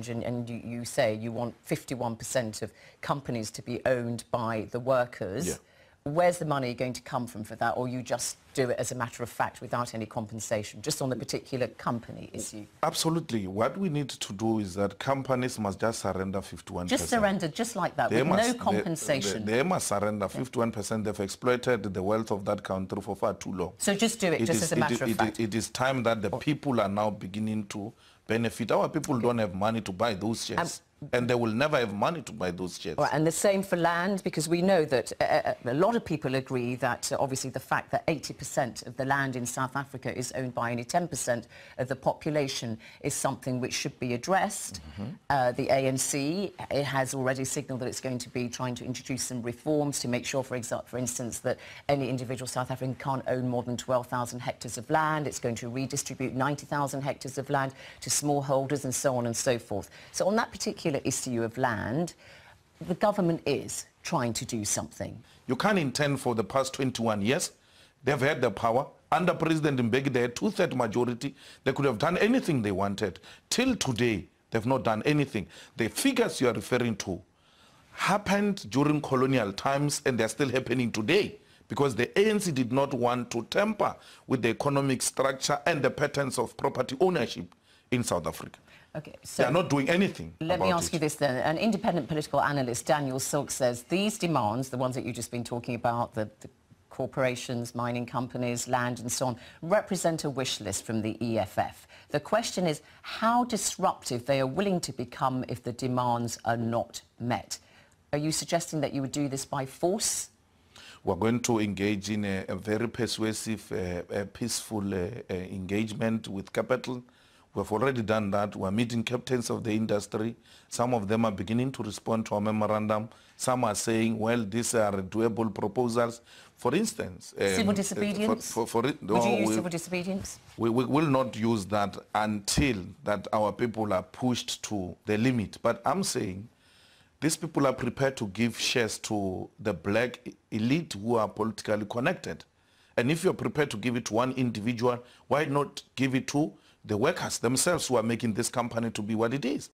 and you say you want 51% of companies to be owned by the workers. Yeah. Where's the money going to come from for that, or you just do it as a matter of fact without any compensation, just on the particular company issue? Absolutely. What we need to do is that companies must just surrender 51%. Just surrender, just like that, with no compensation. They must surrender 51%. They've exploited the wealth of that country for far too long. So just do it, just as a matter of fact. It is time that the people are now beginning to benefit. Our people don't have money to buy those shares. And they will never have money to buy those shares. Right, and the same for land, because we know that a lot of people agree that obviously the fact that 80% of the land in South Africa is owned by only 10% of the population is something which should be addressed. The ANC has already signalled that it's going to be trying to introduce some reforms to make sure, for instance, that any individual South African can't own more than 12,000 hectares of land. It's going to redistribute 90,000 hectares of land to smallholders and so on and so forth. So on that particular issue of land, the government is trying to do something. You can't intend for the past 21 years. They've had the power. Under President Mbeki, they had two-thirds majority. They could have done anything they wanted. Till today, they've not done anything. The figures you are referring to happened during colonial times, and they're still happening today, because the ANC did not want to tamper with the economic structure and the patterns of property ownership in South Africa. Okay, so they're not doing anything. Let me ask you this then. An independent political analyst, Daniel Silk, says these demands, the ones that you've just been talking about, the corporations, mining companies, land and so on, represent a wish list from the EFF. The question is how disruptive they are willing to become if the demands are not met. Are you suggesting that you would do this by force? We're going to engage in a very persuasive, peaceful engagement with capital. We've already done that. We're meeting captains of the industry. Some of them are beginning to respond to our memorandum. Some are saying, well, these are doable proposals. For instance... civil disobedience? Would you use civil disobedience? We will not use that until that our people are pushed to the limit. But I'm saying these people are prepared to give shares to the black elite who are politically connected. And if you're prepared to give it to one individual, why not give it to the workers themselves who are making this company to be what it is?